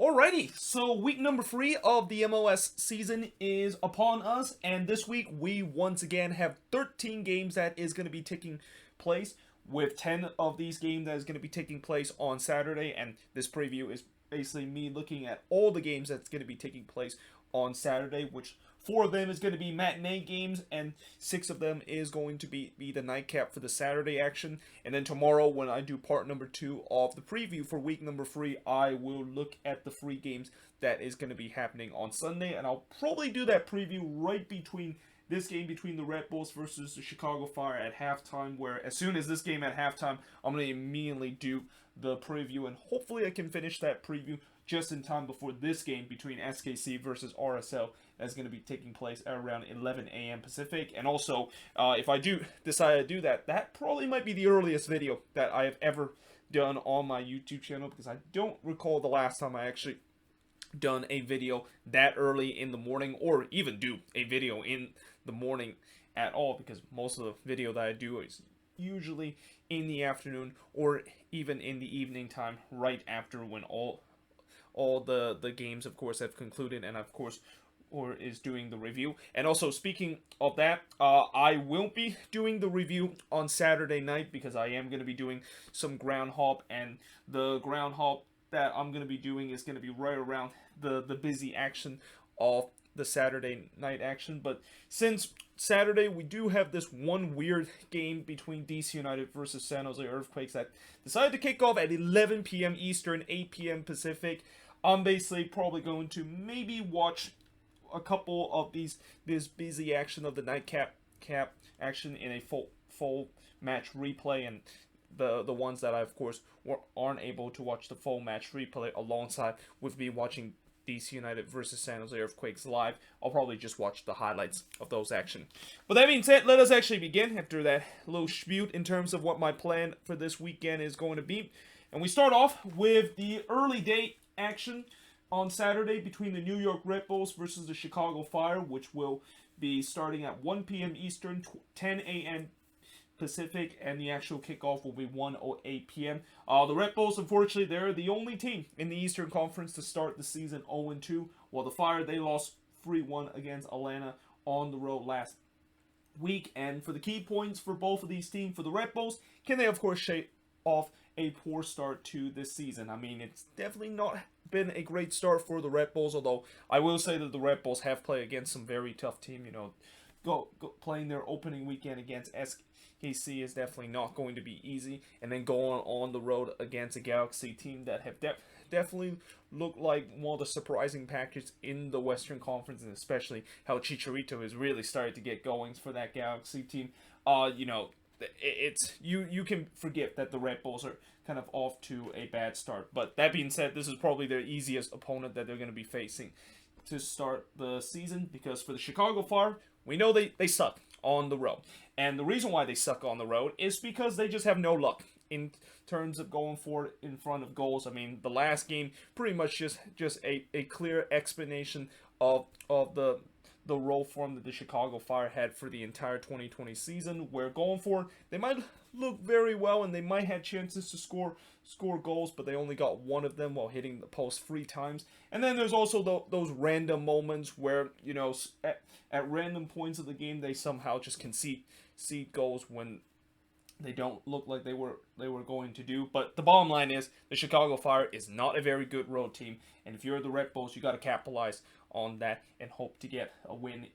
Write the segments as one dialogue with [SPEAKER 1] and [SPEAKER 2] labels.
[SPEAKER 1] Alrighty, so week number 3 of the MLS season is upon us, and this week we once again have 13 games that is going to be taking place, with 10 of these games that is going to be taking place on Saturday, and this preview is basically me looking at all the games that's going to be taking place on Saturday, which 4 of them is going to be matinee games, and 6 of them is going to be the nightcap for the Saturday action. And then tomorrow, when I do part number 2 of the preview for week number 3, I will look at the 3 games that is going to be happening on Sunday, and I'll probably do that preview right between this game between the Red Bulls versus the Chicago Fire at halftime, where as soon as this game at halftime, I'm going to immediately do the preview, and hopefully I can finish that preview just in time before this game between SKC versus RSL that's going to be taking place at around 11 a.m. Pacific. And also, if I do decide to do that, that probably might be the earliest video that I have ever done on my YouTube channel, because I don't recall the last time I actually done a video that early in the morning, or even do a video in the morning at all, because most of the video that I do is usually in the afternoon or even in the evening time, right after when all the games, of course, have concluded, and of course, or is doing the review. And also, speaking of that, I will be doing the review on Saturday night, because I am going to be doing some ground hop, and the ground hop that I'm going to be doing is going to be right around the busy action of the Saturday night action. But since Saturday, we do have this one weird game between DC United versus San Jose Earthquakes that decided to kick off at 11 p.m. Eastern, 8 p.m. Pacific. I'm basically probably going to maybe watch a couple of this busy action of the nightcap action in a full match replay, and the ones that I, of course, aren't able to watch the full match replay alongside with me watching DC United versus San Jose Earthquakes live, I'll probably just watch the highlights of those action. But that being said, let us actually begin after that little spiel in terms of what my plan for this weekend is going to be. And we start off with the early day action on Saturday between the New York Red Bulls versus the Chicago Fire, which will be starting at 1 p.m. Eastern, 10 a.m. Pacific, and the actual kickoff will be 1:08 p.m. The Red Bulls, unfortunately, they're the only team in the Eastern Conference to start the season 0-2, while the Fire, they lost 3-1 against Atlanta on the road last week. And for the key points for both of these teams, for the Red Bulls, can they, of course, shake off a poor start to this season? I mean, it's definitely not been a great start for the Red Bulls, although I will say that the Red Bulls have played against some very tough team. You know, playing their opening weekend against SKC is definitely not going to be easy, and then going on the road against a Galaxy team that have definitely looked like one of the surprising packages in the Western Conference, and especially how Chicharito has really started to get goings for that Galaxy team. You know, it's you can forget that the Red Bulls are kind of off to a bad start. But that being said, this is probably their easiest opponent that they're going to be facing to start the season, because for the Chicago Fire, we know they suck on the road. And the reason why they suck on the road is because they just have no luck in terms of going forward in front of goals. I mean, the last game, pretty much just a clear explanation of the role form that the Chicago Fire had for the entire 2020 season, where going forward, they might look very well and they might have chances to score goals, but they only got one of them while hitting the post 3 times. And then there's also those random moments where, you know, at random points of the game, they somehow just concede goals when they don't look like they were going to do. But the bottom line is, the Chicago Fire is not a very good road team, and if you're the Red Bulls, you got to capitalize on that and hope to get a win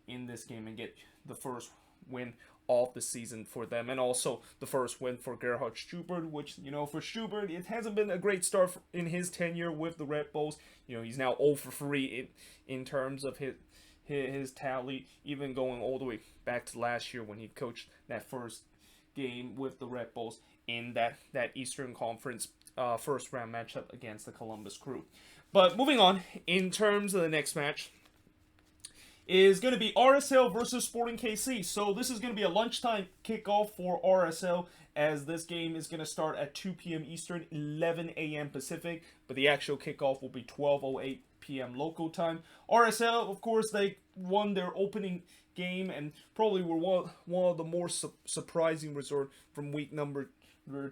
[SPEAKER 1] in this game and get the first win of the season for them, and also the first win for Gerhard Stubert, which, you know, for Stubert, it hasn't been a great start in his tenure with the Red Bulls. You know, he's now 0 for 3 in terms of his tally, even going all the way back to last year when he coached that first game with the Red Bulls in that Eastern Conference first round matchup against the Columbus Crew. But moving on, in terms of the next match, is going to be RSL versus Sporting KC. So this is going to be a lunchtime kickoff for RSL, as this game is going to start at 2 p.m. Eastern, 11 a.m. Pacific, but the actual kickoff will be 12:08 p.m. local time. RSL, of course, they won their opening game and probably were one of the more surprising result from week number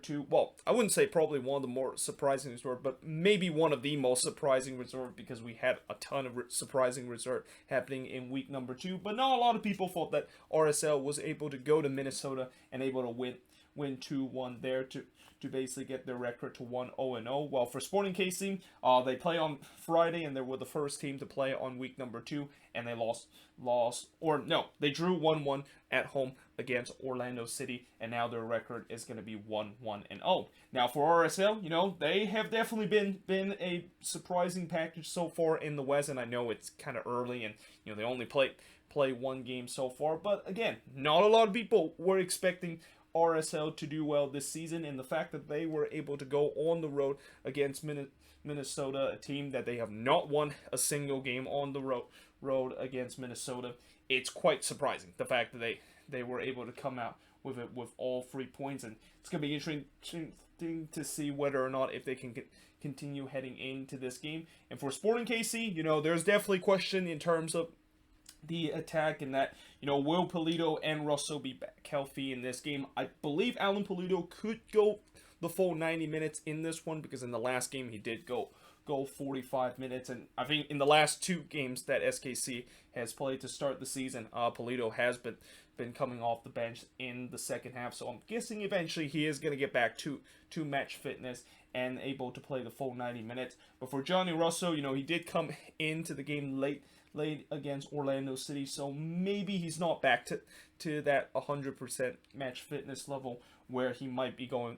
[SPEAKER 1] 2. Well, I wouldn't say probably one of the more surprising results, but maybe one of the most surprising results, because we had a ton of surprising results happening in week number 2. But not a lot of people thought that RSL was able to go to Minnesota and able to win 2-1 there to basically get their record to 1-0-0. Well, for Sporting KC, they play on Friday, and they were the first team to play on week number 2, and they they drew 1-1 at home against Orlando City, and now their record is going to be 1-1-0. Now for RSL, they have definitely been a surprising package so far in the West, and I know it's kind of early, and they only play one game so far, but again, not a lot of people were expecting RSL to do well this season, and the fact that they were able to go on the road against Minnesota, a team that they have not won a single game on the road against Minnesota, it's quite surprising, the fact that they were able to come out with it with all 3 points, and it's going to be interesting to see whether or not if they can continue heading into this game. And for Sporting KC, there's definitely question in terms of the attack, and that will Pulido and Russell be back healthy in this game. I believe Alan Pulido could go the full 90 minutes in this one, because in the last game he did go 45 minutes, and I think in the last 2 games that SKC has played to start the season, Pulido has been coming off the bench in the second half, so I'm guessing eventually he is going to get back to match fitness and able to play the full 90 minutes. But for Johnny Russo, he did come into the game late against Orlando City, so maybe he's not back to that 100% match fitness level where he might be going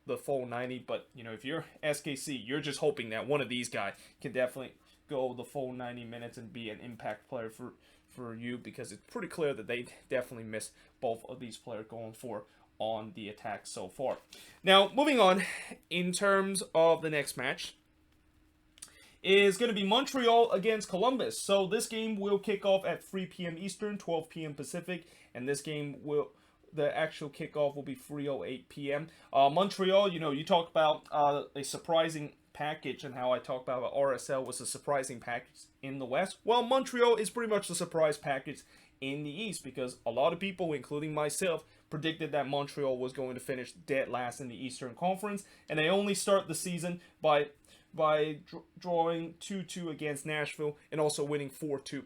[SPEAKER 1] the full 90. But if you're SKC, you're just hoping that one of these guys can definitely go the full 90 minutes and be an impact player for you, because it's pretty clear that they definitely missed both of these players going for on the attack so far. Now, moving on, in terms of the next match, is going to be Montreal against Columbus. So this game will kick off at 3 p.m. Eastern, 12 p.m. Pacific, and this game the actual kickoff will be 3:08 p.m. Montreal, you talk about a surprising package, and how I talked about RSL was a surprising package in the West. Well, Montreal is pretty much the surprise package in the East, because a lot of people, including myself, predicted that Montreal was going to finish dead last in the Eastern Conference, and they only start the season by drawing 2-2 against Nashville, and also winning 4-2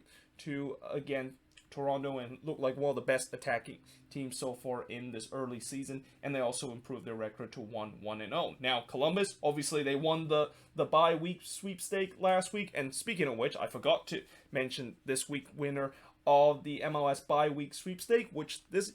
[SPEAKER 1] against Toronto, and look like one of the best attacking teams so far in this early season, and they also improved their record to 1-1-0. Now, Columbus, obviously they won the bye week sweepstake last week, and speaking of which, I forgot to mention this week winner of the MLS bye week sweepstake, which this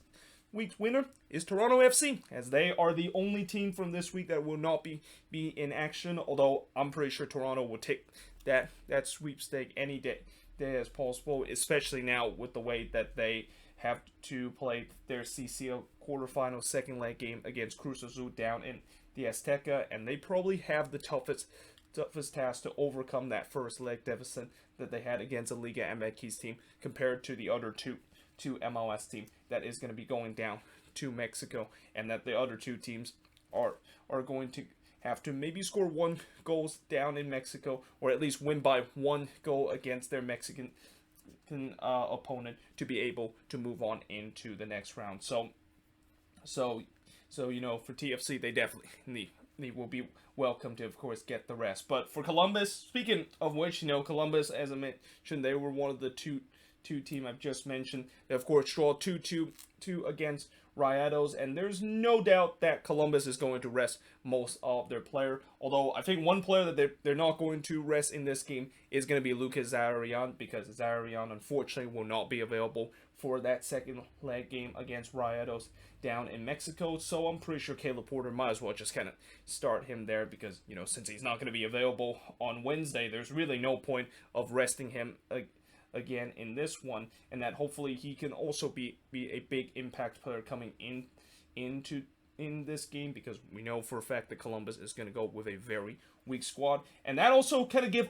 [SPEAKER 1] week's winner is Toronto FC, as they are the only team from this week that will not be in action, although I'm pretty sure Toronto will take that sweepstake any day as possible, especially now with the way that they have to play their CCL quarterfinal second leg game against Cruz Azul down in the Azteca, and they probably have the toughest task to overcome that first leg deficit that they had against a Liga MX team compared to the other two MLS team that is going to be going down to Mexico, and that the other 2 teams are going to have to maybe score 1 goal down in Mexico, or at least win by 1 goal against their Mexican opponent to be able to move on into the next round. So for TFC, they definitely will be welcome to, of course, get the rest. But for Columbus, speaking of which, Columbus, as I mentioned, they were one of the two team I've just mentioned. They, of course, draw 2-2 against Rayados, and there's no doubt that Columbus is going to rest most of their player. Although I think one player that they're not going to rest in this game is going to be Lucas Zaharian, because Zaharian unfortunately will not be available for that second leg game against Rayados down in Mexico. So I'm pretty sure Caleb Porter might as well just kind of start him there, because since he's not going to be available on Wednesday, there's really no point of resting him again in this one, and that hopefully he can also be a big impact player coming in this game, because we know for a fact that Columbus is going to go with a very weak squad, and that also kind of give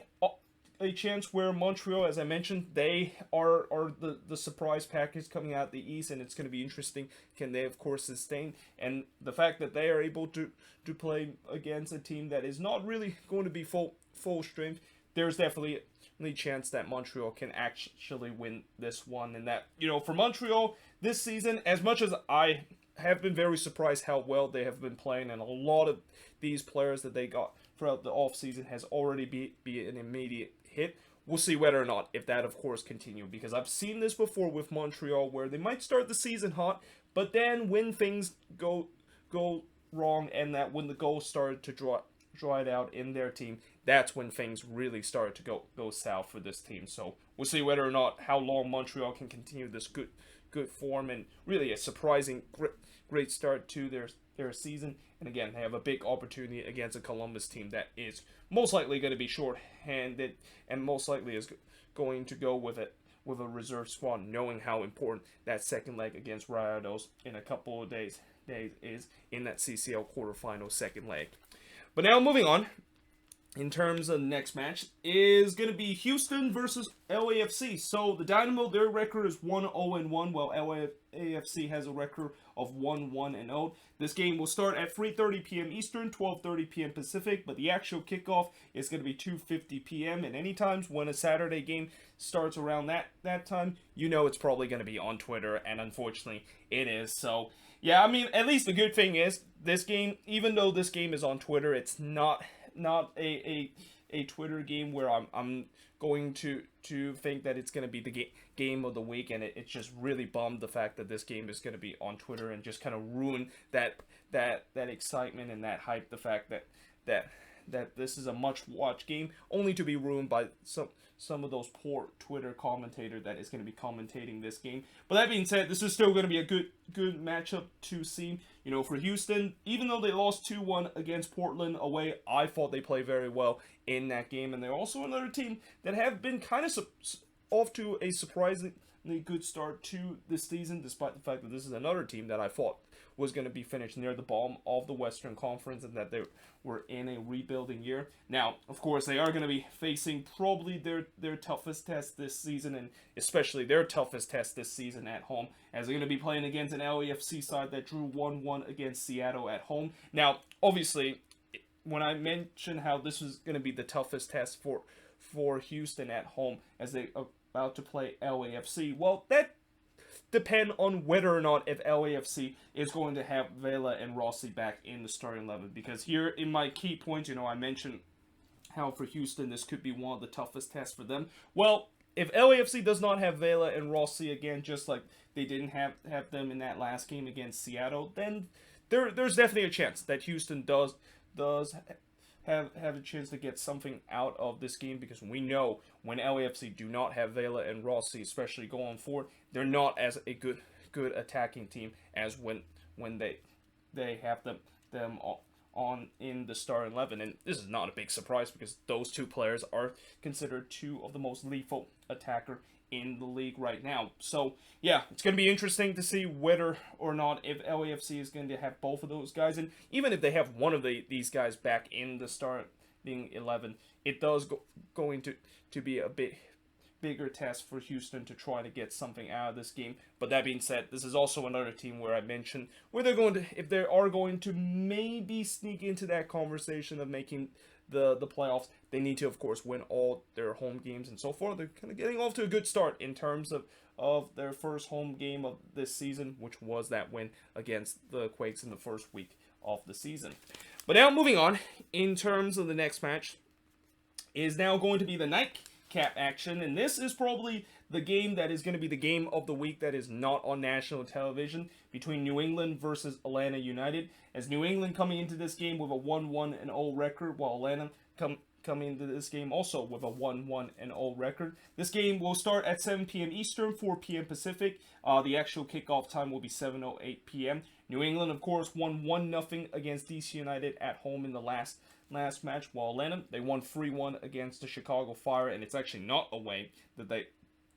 [SPEAKER 1] a chance where Montreal, as I mentioned, they are the surprise package coming out the East, and it's going to be interesting. Can they, of course, sustain? And the fact that they are able to play against a team that is not really going to be full strength, there's definitely a chance that Montreal can actually win this one. And that, for Montreal this season, as much as I have been very surprised how well they have been playing, and a lot of these players that they got throughout the offseason has already be an immediate hit. We'll see whether or not if that, of course, continue, because I've seen this before with Montreal where they might start the season hot, but then when things go wrong and that when the goals started to dried out in their team, that's when things really started to go south for this team. So we'll see whether or not how long Montreal can continue this good form, and really a surprising great start to their season. And again, they have a big opportunity against a Columbus team that is most likely going to be short-handed and most likely is going to go with a reserve squad, knowing how important that second leg against Rayados in a couple of days is in that CCL quarterfinal second leg. But now moving on, in terms of the next match, is going to be Houston versus LAFC. So the Dynamo, their record is 1-0-1, while LAFC has a record of 1-1-0. This game will start at 3:30 p.m. Eastern, 12:30 p.m. Pacific, but the actual kickoff is going to be 2:50 p.m. And any times when a Saturday game starts around that time, you know it's probably going to be on Twitter, and unfortunately it is. So yeah, I mean, at least the good thing is this game, even though this game is on Twitter, it's not a Twitter game where I'm going to think that it's going to be the game of the week, and it's just really bummed the fact that this game is going to be on Twitter and just kind of ruin that excitement and that hype, the fact that this is a much-watched game, only to be ruined by some of those poor Twitter commentators that is going to be commentating this game. But that being said, this is still going to be a good matchup to see. You know, for Houston, even though they lost 2-1 against Portland away, I thought they played very well in that game. And they're also another team that have been kind of off to a surprisingly good start to this season, despite the fact that this is another team that I thought was going to be finished near the bottom of the Western Conference and that they were in a rebuilding year. Now, of course, they are going to be facing probably their toughest test this season, and especially their toughest test this season at home, as they're going to be playing against an LAFC side that drew 1-1 against Seattle at home. Now, obviously, when I mentioned how this was going to be the toughest test for Houston at home as they are about to play LAFC, well, that depend on whether or not if LAFC is going to have Vela and Rossi back in the starting 11. Because here in my key points, you know, I mentioned how for Houston this could be one of the toughest tests for them. Well, if LAFC does not have Vela and Rossi again, just like they didn't have them in that last game against Seattle, then there's definitely a chance that Houston does have a chance to get something out of this game, because we know when LAFC do not have Vela and Rossi, especially going forward, they're not as a good attacking team as when they have them on in the starting 11. And this is not a big surprise because those two players are considered two of the most lethal attacker in the league right now. So yeah, it's going to be interesting to see whether or not if LAFC is going to have both of those guys, and even if they have one of these guys back in the starting 11, it does going to be a bigger test for Houston to try to get something out of this game. But that being said, this is also another team where I mentioned where they're going to, if they are going to maybe sneak into that conversation of making the playoffs, they need to, of course, win all their home games. And so far, they're kind of getting off to a good start in terms of their first home game of this season, which was that win against the Quakes in the first week of the season. But now moving on, in terms of the next match, is now going to be the nightcap action. And this is probably the game that is going to be the game of the week that is not on national television, between New England versus Atlanta United, as New England coming into this game with a 1-1-0 record, while Atlanta coming into this game also with a 1-1-0 record. This game will start at 7 p.m. Eastern, 4 p.m. Pacific. The actual kickoff time will be 7:08 p.m. New England, of course, won 1-0 against DC United at home in the last match, while Atlanta, they won 3-1 against the Chicago Fire, and it's actually not away that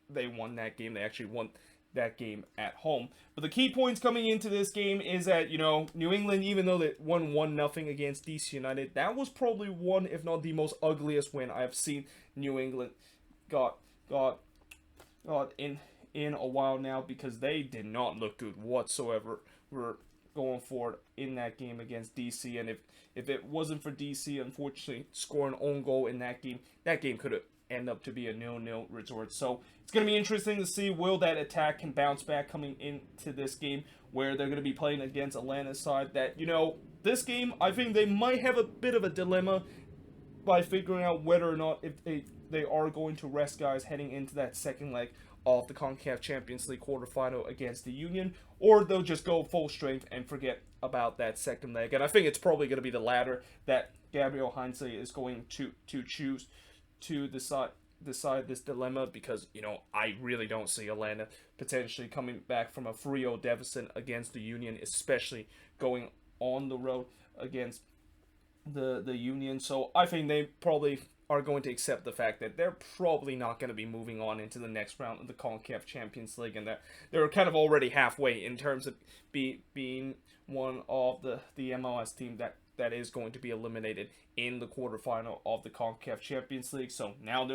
[SPEAKER 1] they won that game. They actually won that game at home. But the key points coming into this game is that, you know, New England, even though they won 1-0 against DC United, that was probably one, if not the most ugliest win I have seen New England got in a while now, because they did not look good whatsoever. We're going forward in that game against DC, and if it wasn't for DC, unfortunately, scoring an own goal in that game could have end up to be a 0-0 result. So it's going to be interesting to see will that attack can bounce back coming into this game where they're going to be playing against Atlanta's side that, this game, I think they might have a bit of a dilemma by figuring out whether or not if they are going to rest guys heading into that second leg of the CONCACAF Champions League quarterfinal against the Union, or they'll just go full strength and forget about that second leg. And I think it's probably going to be the latter that Gabriel Heinze is going to choose to decide this dilemma, because I really don't see Atlanta potentially coming back from a 3-0 deficit against the Union, especially going on the road against the Union. So I think they probably are going to accept the fact that they're probably not going to be moving on into the next round of the CONCACAF Champions League, and that they're kind of already halfway in terms of being one of the MLS team that is going to be eliminated in the quarterfinal of the CONCACAF Champions League. So now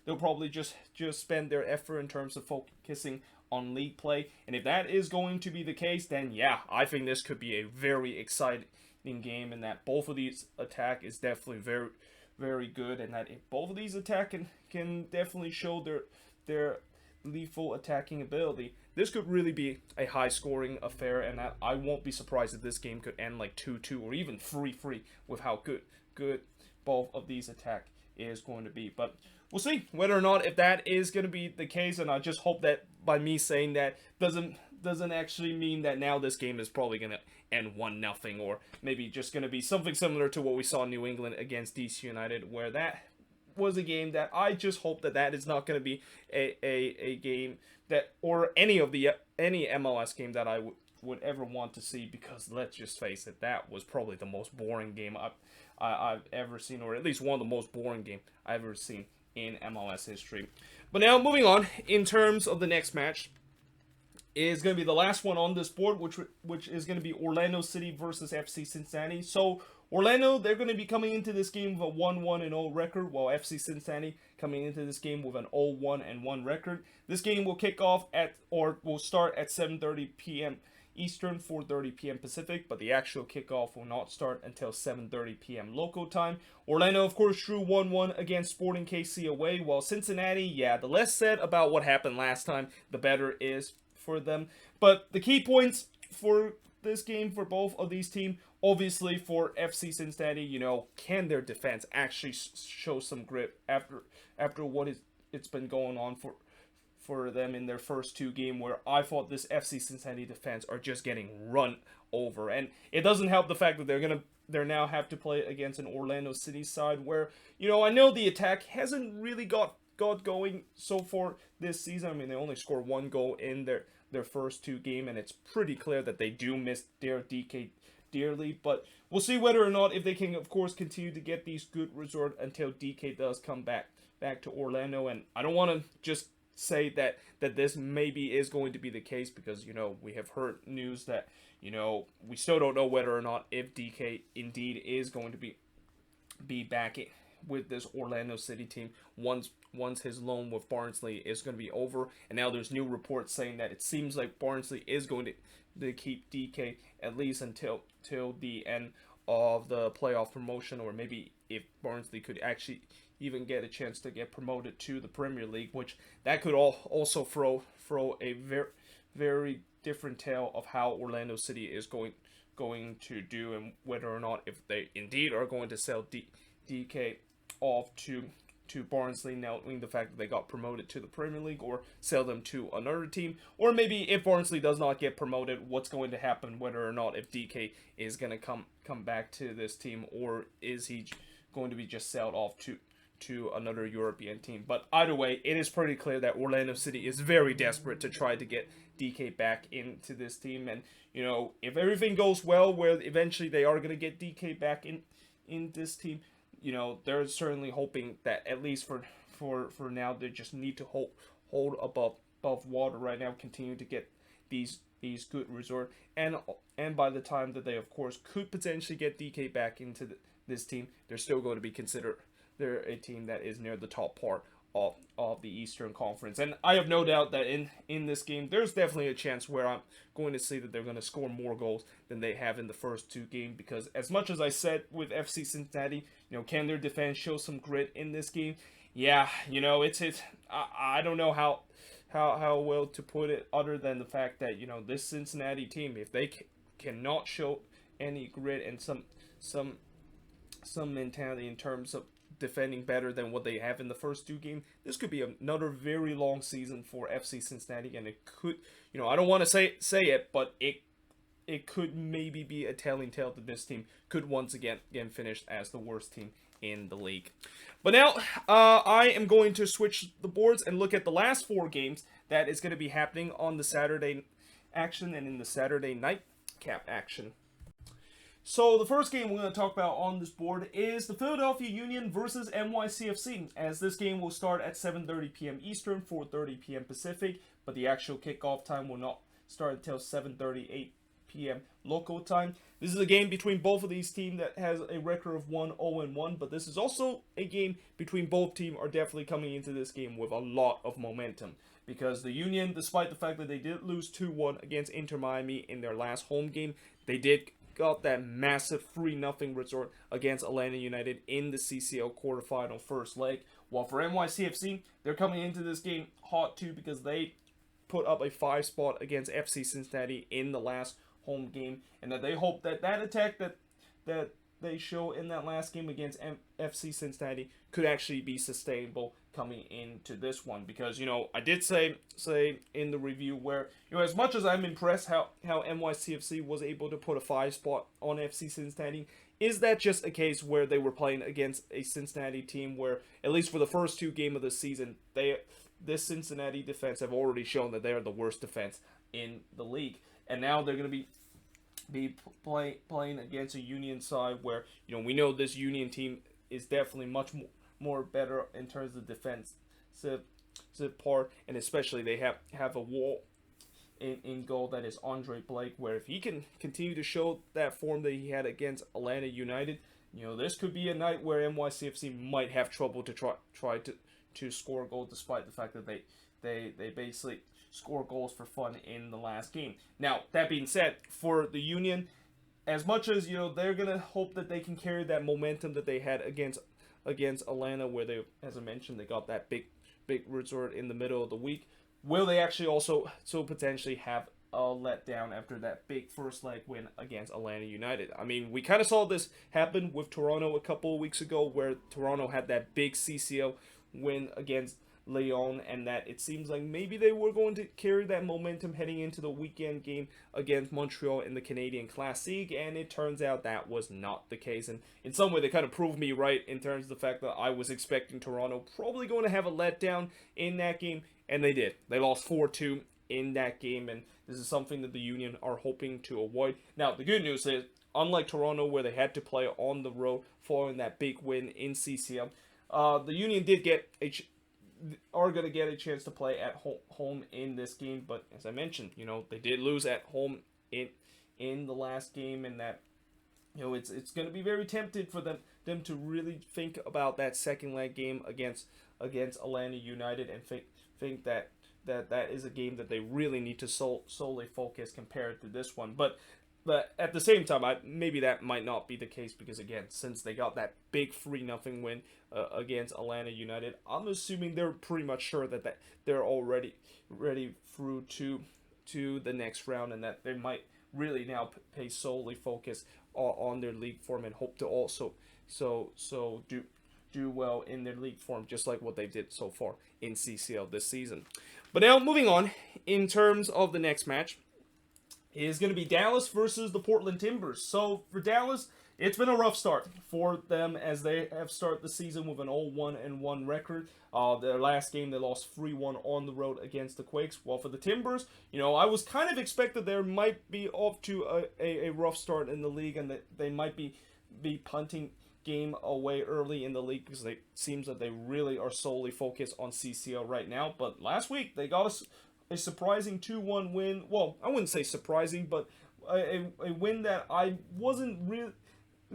[SPEAKER 1] they'll probably just spend their effort in terms of focusing on league play. And if that is going to be the case, then yeah, I think this could be a very exciting game, and that both of these attack is definitely very, very good, and that if both of these attack can definitely show their lethal attacking ability, this could really be a high scoring affair, and that I won't be surprised if this game could end like 2-2 or even 3-3 with how good both of these attack is going to be. But we'll see whether or not if that is going to be the case, and I just hope that by me saying that doesn't actually mean that now this game is probably going to end 1-0, or maybe just going to be something similar to what we saw in New England against DC United, where that was a game that I just hope that is not going to be a game that, or any MLS game that I would ever want to see, because let's just face it, that was probably the most boring game I've ever seen, or at least one of the most boring game I've ever seen in MLS history. But now moving on, in terms of the next match, is going to be the last one on this board, which is going to be Orlando City versus FC Cincinnati. So Orlando, they're going to be coming into this game with a 1-1-0 record, while FC Cincinnati coming into this game with an 0-1-1 record. This game will kick off will start at 7:30 p.m. Eastern, 4:30 p.m. Pacific, but the actual kickoff will not start until 7:30 p.m. local time. Orlando, of course, drew 1-1 against Sporting KC away, while Cincinnati, yeah, the less said about what happened last time, the better is for them. But the key points for this game for both of these teams, obviously for FC Cincinnati, can their defense actually show some grit after what it's been going on for them in their first two games, where I thought this FC Cincinnati defense are just getting run over. And it doesn't help the fact that they're now have to play against an Orlando City side where, I know the attack hasn't really got going so far this season. I mean, they only scored one goal in their first two games, and it's pretty clear that they do miss their DK dearly. But we'll see whether or not if they can, of course, continue to get these good results until DK does come back to Orlando. And I don't want to just say that this maybe is going to be the case, because we have heard news that we still don't know whether or not if DK indeed is going to be back with this Orlando City team once his loan with Barnsley is going to be over. And now there's new reports saying that it seems like Barnsley is going to keep DK at least until the end of the playoff promotion, or maybe if Barnsley could actually even get a chance to get promoted to the Premier League, which that could also throw a very, very different tale of how Orlando City is going to do, and whether or not if they indeed are going to sell DK off to Barnsley, knowing the fact that they got promoted to the Premier League, or sell them to another team, or maybe if Barnsley does not get promoted, what's going to happen, whether or not if DK is going to come back to this team, or is he going to be just sold off to another European team. But either way, it is pretty clear that Orlando City is very desperate to try to get DK back into this team. And if everything goes well, where eventually they are going to get DK back in this team, they're certainly hoping that at least for now, they just need to hold above water right now, continue to get these good results, and by the time that they, of course, could potentially get DK back into this team, they're still going to be considered they're a team that is near the top part of the Eastern Conference. And I have no doubt that in this game, there's definitely a chance where I'm going to say that they're going to score more goals than they have in the first two games. Because as much as I said with FC Cincinnati, can their defense show some grit in this game? Yeah, it's I don't know how well to put it other than the fact that, this Cincinnati team, if they cannot show any grit and some mentality in terms of defending better than what they have in the first two games, this could be another very long season for FC Cincinnati, and it could, I don't want to say it, but it could maybe be a telling tale that this team could once again finish as the worst team in the league. But now, I am going to switch the boards and look at the last four games that is going to be happening on the Saturday action and in the Saturday night cap action. So the first game we're going to talk about on this board is the Philadelphia Union versus NYCFC, as this game will start at 7:30 p.m. Eastern, 4:30 p.m. Pacific, but the actual kickoff time will not start until 7:38 p.m. local time. This is a game between both of these teams that has a record of 1-0-1, but this is also a game between both teams are definitely coming into this game with a lot of momentum, because the Union, despite the fact that they did lose 2-1 against Inter Miami in their last home game, they did got that massive 3-0 result against Atlanta United in the CCL quarterfinal first leg. While for NYCFC, they're coming into this game hot too, because they put up a 5 spot against FC Cincinnati in the last home game, and that they hope that attack that they show in that last game against FC Cincinnati could actually be sustainable coming into this one. Because, I did say in the review where, as much as I'm impressed how NYCFC was able to put a 5 spot on FC Cincinnati, is that just a case where they were playing against a Cincinnati team where, at least for the first two games of the season, this Cincinnati defense have already shown that they are the worst defense in the league. And now they're going to be playing against a Union side where, we know this Union team is definitely much more better in terms of defensive part, and especially they have a wall in goal that is Andre Blake, where if he can continue to show that form that he had against Atlanta United, this could be a night where NYCFC might have trouble to try to score a goal, despite the fact that they basically score goals for fun in the last game. Now, that being said, for the Union, as much as, they're going to hope that they can carry that momentum that they had against Atlanta, where they, as I mentioned, they got that big result in the middle of the week, will they actually also potentially have a letdown after that big first leg win against Atlanta United? I mean, we kind of saw this happen with Toronto a couple of weeks ago, where Toronto had that big CCL win against Lyon, and that it seems like maybe they were going to carry that momentum heading into the weekend game against Montreal in the Canadian Classic, and it turns out that was not the case. And in some way, they kind of proved me right in terms of the fact that I was expecting Toronto probably going to have a letdown in that game, and they did. They lost 4-2 in that game, and this is something that the Union are hoping to avoid. Now, the good news is, unlike Toronto, where they had to play on the road following that big win in CCL, the Union are going to get a chance to play at home in this game. But as I mentioned, they did lose at home in the last game, and that, it's going to be very tempted for them to really think about that second leg game against Atlanta United, and think that is a game that they really need to solely focus compared to this one. But at the same time, maybe that might not be the case, because again, since they got that big 3-0 win against Atlanta United, I'm assuming they're pretty much sure that they're already ready through to the next round, and that they might really now pay solely focus on their league form, and hope to also do well in their league form, just like what they did so far in CCL this season. But now, moving on, in terms of the next match, is going to be Dallas versus the Portland Timbers. So for Dallas, it's been a rough start for them, as they have started the season with an 0-1-1 record. Their last game, they lost 3-1 on the road against the Quakes. While for the Timbers, I was kind of expected there might be off to a rough start in the league, and that they might be punting game away early in the league, because it seems that they really are solely focused on CCL right now. But last week, they got a surprising 2-1 win. Well, I wouldn't say surprising, but a win that I wasn't really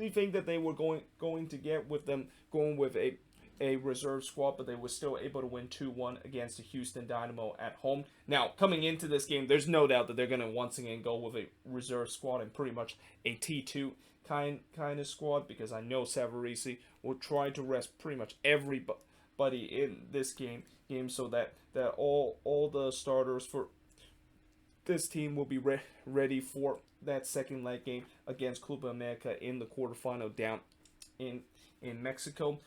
[SPEAKER 1] think that they were going to get, with them going with a a reserve squad, but they were still able to win 2-1 against the Houston Dynamo at home. Now, coming into this game, there's no doubt that they're going to once again go with a reserve squad and pretty much a T2 kind of squad, because I know Savarese will try to rest pretty much everybody in this game so that all the starters for this team will be ready for that second leg game against Club America in the quarterfinal down in Mexico.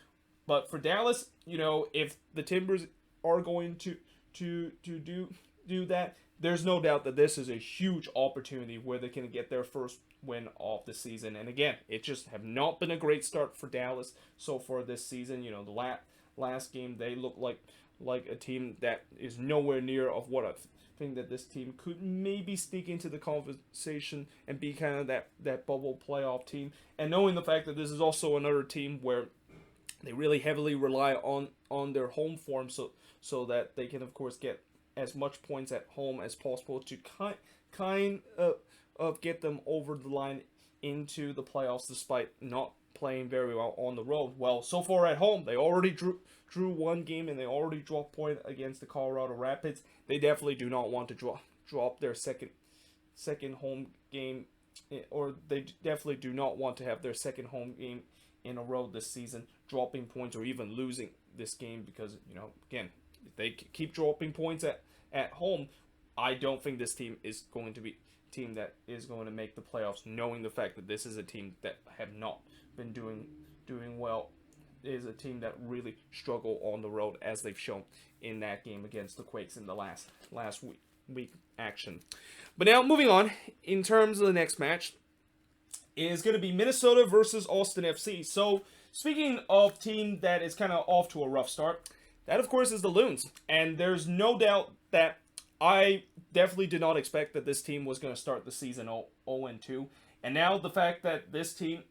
[SPEAKER 1] But for Dallas, if the Timbers are going to do that, there's no doubt that this is a huge opportunity where they can get their first win of the season. And again, it just have not been a great start for Dallas so far this season. The last game, they look like a team that is nowhere near of what I think that this team could maybe sneak into the conversation and be kind of that bubble playoff team. And knowing the fact that this is also another team where they really heavily rely on their home form so that they can, of course, get as much points at home as possible to kind of get them over the line into the playoffs, despite not playing very well on the road. Well, so far at home, they already drew one game and they already dropped point against the Colorado Rapids. They definitely do not want to drop their second home game, or they definitely do not want to have their second home game in a row this season dropping points or even losing this game, because again, if they keep dropping points at home, I don't think this team is going to be a team that is going to make the playoffs, knowing the fact that this is a team that have not been doing well, is a team that really struggle on the road, as they've shown in that game against the Quakes in the last week action. But now moving on, in terms of the next match, is going to be Minnesota versus Austin FC. So speaking of team that is kind of off to a rough start, that of course is the Loons, and there's no doubt that I definitely did not expect that this team was going to start the season 0-2, and now the fact that this team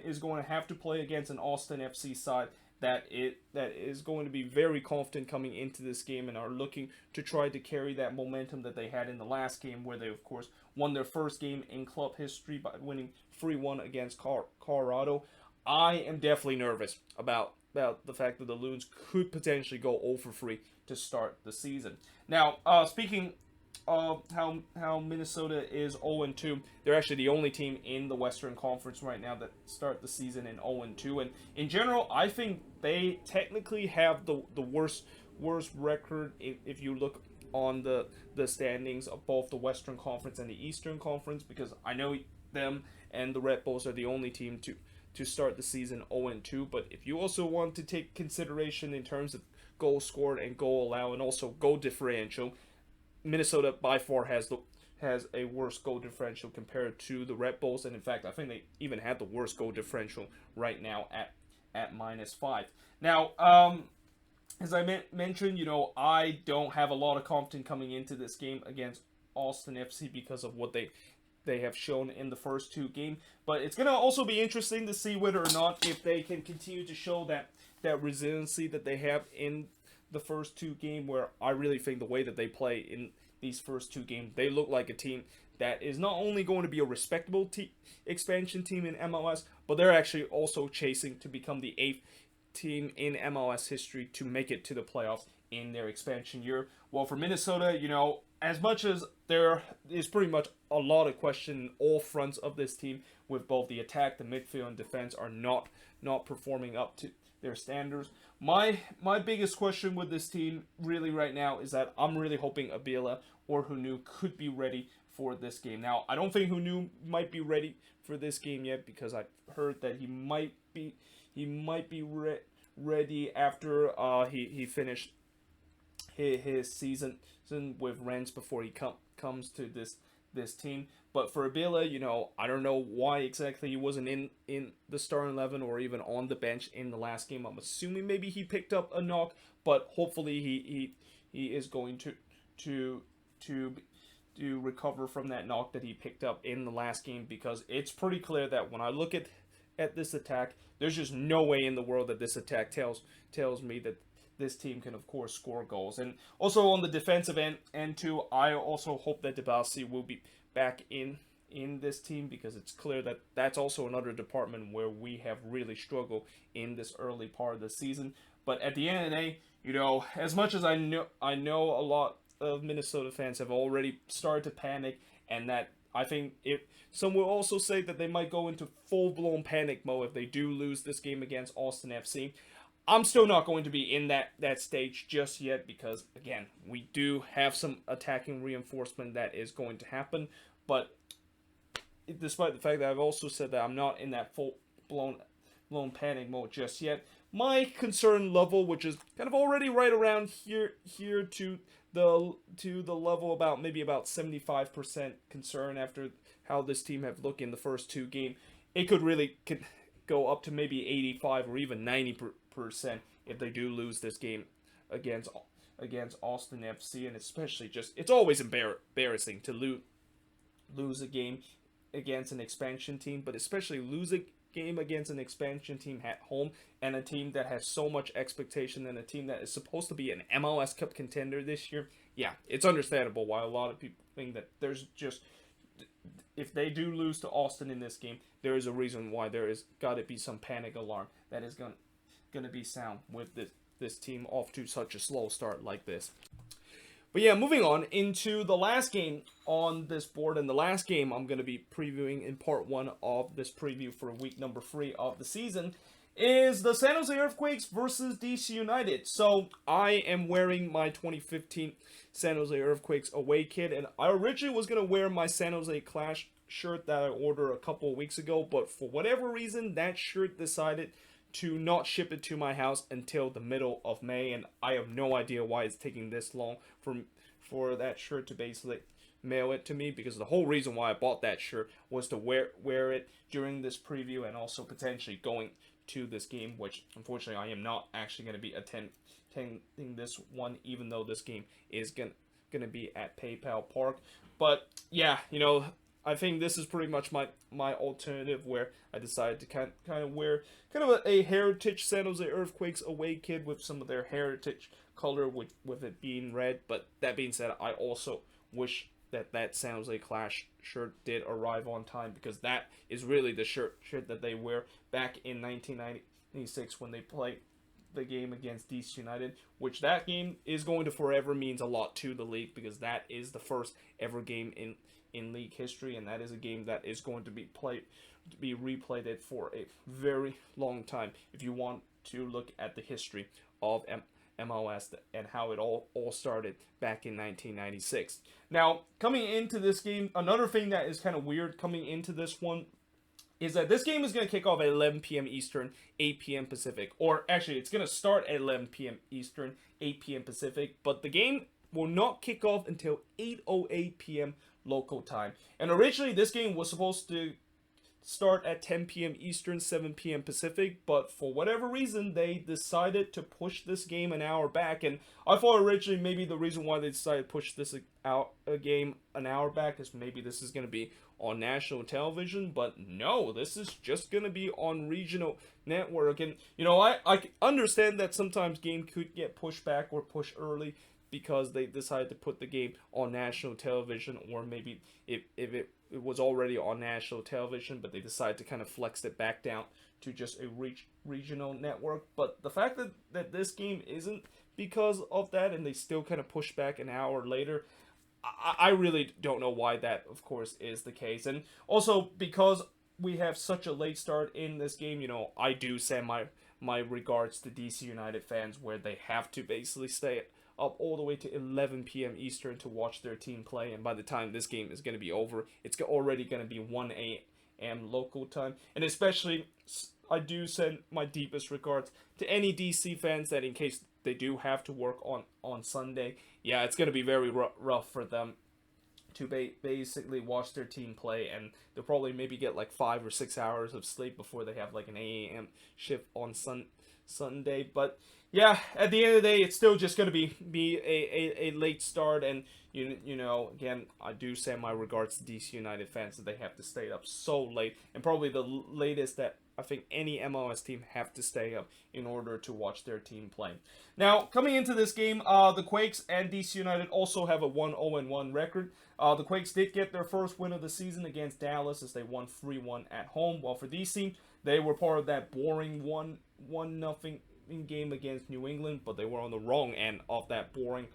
[SPEAKER 1] is going to have to play against an Austin FC side that is going to be very confident coming into this game and are looking to try to carry that momentum that they had in the last game, where they of course won their first game in club history by winning 3-1 against Colorado. I am definitely nervous about the fact that the Loons could potentially go 0-3 to start the season. Now, speaking of how Minnesota is 0-2, they're actually the only team in the Western Conference right now that start the season in 0-2. And in general, I think they technically have the worst record if you look on the standings of both the Western Conference and the Eastern Conference, because I know them and the Red Bulls are the only team to start the season 0-2. But if you also want to take consideration in terms of goals scored and goal allowed and also goal differential, Minnesota by far has a worse goal differential compared to the Red Bulls, and in fact, I think they even have the worst goal differential right now at -5. Now, as I mentioned, I don't have a lot of confidence coming into this game against Austin FC because of what they have shown in the first two games. But it's going to also be interesting to see whether or not if they can continue to show that resiliency that they have in the first two games, where I really think the way that they play in these first two games, they look like a team that is not only going to be a respectable expansion team in MLS, but they're actually also chasing to become the 8th team in MLS history to make it to the playoffs in their expansion year. Well, for Minnesota, as much as there is pretty much a lot of question in all fronts of this team, with both the attack, the midfield, and defense are not performing up to their standards. My biggest question with this team really right now is that I'm really hoping Abila or Hunu could be ready for this game. Now, I don't think Hunu might be ready for this game yet, because I've heard that he might be ready after he finished his season with Rennes before he comes to this team. But for Abila, I don't know why exactly he wasn't in the starting 11 or even on the bench in the last game. I'm assuming maybe he picked up a knock, but hopefully he is going to recover from that knock that he picked up in the last game, because it's pretty clear that when I look at this attack, there's just no way in the world that this attack tells me that this team can, of course, score goals. And also on the defensive end too, I also hope that Debasi will be back in this team, because it's clear that that's also another department where we have really struggled in this early part of the season. But at the end of the day, as much as I know a lot of Minnesota fans have already started to panic, and that I think some will also say that they might go into full-blown panic mode if they do lose this game against Austin FC. I'm still not going to be in that stage just yet because, again, we do have some attacking reinforcement that is going to happen. But despite the fact that I've also said that I'm not in that full-blown panic mode just yet, my concern level, which is kind of already right around here to the level about 75% concern after how this team have looked in the first two games, it could really go up to maybe 85 or even 90% if they do lose this game against Austin FC. And especially it's always embarrassing to lose a game against an expansion team, but especially lose a game against an expansion team at home, and a team that has so much expectation, and a team that is supposed to be an MLS Cup contender this year. Yeah, it's understandable why a lot of people think that there's just, if they do lose to Austin in this game, there is a reason why there is got to be some panic alarm that is going to be sound with this team off to such a slow start like this. But yeah, moving on into the last game on this board, and the last game I'm going to be previewing in part 1 of this preview for week number 3 of the season is the San Jose Earthquakes versus DC United. So I am wearing my 2015 San Jose Earthquakes away kit, and I originally was going to wear my San Jose Clash shirt that I ordered a couple of weeks ago, but for whatever reason, that shirt decided to not ship it to my house until the middle of May, and I have no idea why it's taking this long for that shirt to basically mail it to me, because the whole reason why I bought that shirt was to wear it during this preview and also potentially going to this game, which unfortunately I am not actually going to be attending this one, even though this game is going to be at PayPal Park. But yeah, I think this is pretty much my alternative, where I decided to kind of wear kind of a heritage San Jose Earthquakes away kit with some of their heritage color, with it being red. But that being said, I also wish that San Jose Clash shirt did arrive on time, because that is really the shirt that they wear back in 1996 when they played the game against DC United, which that game is going to forever means a lot to the league, because that is the first ever game in league history, and that is a game that is going to be replayed for a very long time if you want to look at the history of MLS and how it all started back in 1996. Now, coming into this game, another thing that is kind of weird coming into this one is that this game is going to kick off at 11 p.m. Eastern, 8 p.m. Pacific. Or actually, it's going to start at 11 p.m. Eastern, 8 p.m. Pacific, but the game will not kick off until 8:08 p.m. local time. And originally, this game was supposed to start at 10 p.m. Eastern, 7 p.m. Pacific, but for whatever reason, they decided to push this game an hour back. And I thought originally maybe the reason why they decided to push this game an hour back is maybe this is going to be on national television, but no, this is just going to be on regional network. And, I understand that sometimes game could get pushed back or pushed early because they decided to put the game on national television, or maybe if it was already on national television, but they decided to kind of flex it back down to just a regional network. But the fact that this game isn't because of that, and they still kind of push back an hour later, I really don't know why that, of course, is the case. And also, because we have such a late start in this game, I do send my regards to DC United fans, where they have to basically stay up all the way to 11 p.m. Eastern to watch their team play, and by the time this game is going to be over, it's already going to be 1 a.m. local time. And especially, I do send my deepest regards to any DC fans that, in case they do have to work on Sunday, yeah, it's going to be very rough for them to basically watch their team play, and they'll probably maybe get like 5 or 6 hours of sleep before they have like an 8 a.m. shift on Sunday. But yeah, at the end of the day, it's still just going to be a late start, and again, I do send my regards to DC United fans that they have to stay up so late, and probably the latest that I think any MLS team have to stay up in order to watch their team play. Now, coming into this game, the Quakes and DC United also have a 1-0-1 record. The Quakes did get their first win of the season against Dallas, as they won 3-1 at home, while for DC, they were part of that boring 1-0 game against New England, but they were on the wrong end of that boring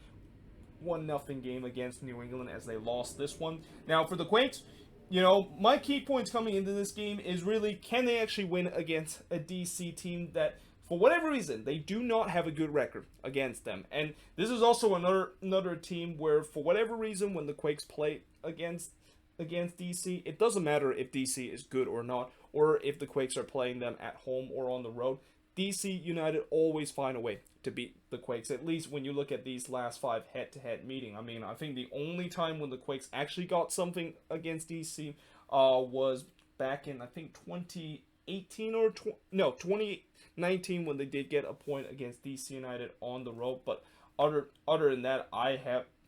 [SPEAKER 1] 1-0 game against New England as they lost this one. Now, for the Quakes, you know, my key points coming into this game is really, can they actually win against a DC team that, for whatever reason, they do not have a good record against them. And this is also another team where, for whatever reason, when the Quakes play against DC, it doesn't matter if DC is good or not, or if the Quakes are playing them at home or on the road. DC United always find a way to beat the Quakes, at least when you look at these last 5 head-to-head meetings. I mean, I think the only time when the Quakes actually got something against DC was back in, I think, 2018 or 2019, when they did get a point against DC United on the road. But other than that, I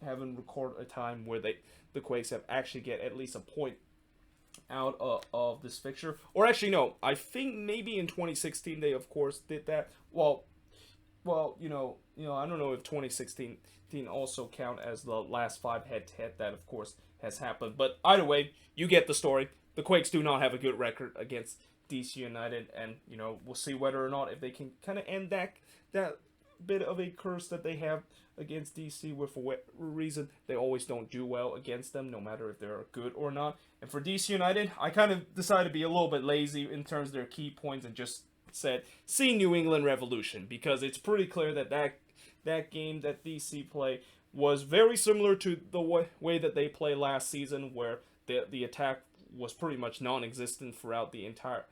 [SPEAKER 1] haven't recorded a time where the Quakes have actually get at least a point out of this fixture. Or actually, no, I think maybe in 2016 they of course did that. Well, you know, I don't know if 2016 also count as the last 5 head-to-head. That of course has happened, but either way, you get the story. The Quakes do not have a good record against DC United, and you know, we'll see whether or not if they can kind of end that bit of a curse that they have against DC, where for what reason they always don't do well against them, no matter if they're good or not. And for DC United, I kind of decided to be a little bit lazy in terms of their key points and just said, see New England Revolution, because it's pretty clear that game that DC play was very similar to the way that they played last season, where the attack was pretty much non-existent throughout the entire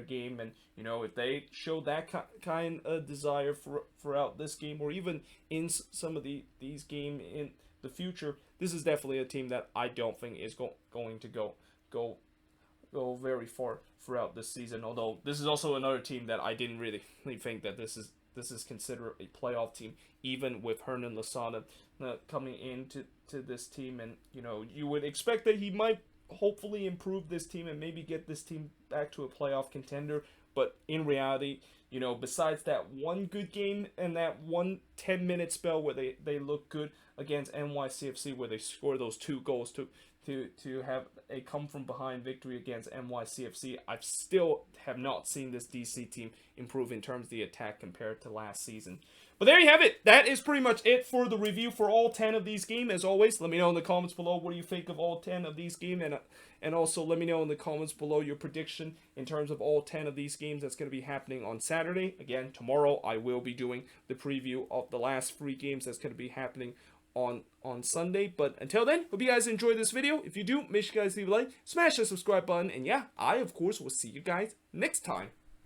[SPEAKER 1] game. And you know, if they show that kind of desire throughout this game, or even in some of these games in the future, this is definitely a team that I don't think is going to go very far throughout this season. Although this is also another team that I didn't really think that this is considered a playoff team, even with Hernan Lozada coming into this team. And you know, you would expect that he might hopefully improve this team and maybe get this team back to a playoff contender. But in reality, you know, besides that one good game and that one 10-minute spell where they look good against NYCFC, where they score those 2 goals to have a come-from-behind victory against NYCFC, I still have not seen this DC team improve in terms of the attack compared to last season. But there you have it. That is pretty much it for the review for all 10 of these games. As always, let me know in the comments below what do you think of all 10 of these games, and also let me know in the comments below your prediction in terms of all 10 of these games that's going to be happening on Saturday. Again, tomorrow I will be doing the preview of the last 3 games that's going to be happening on Sunday. But until then, hope you guys enjoyed this video. If you do, make sure you guys leave a like, smash the subscribe button, and yeah, I of course will see you guys next time.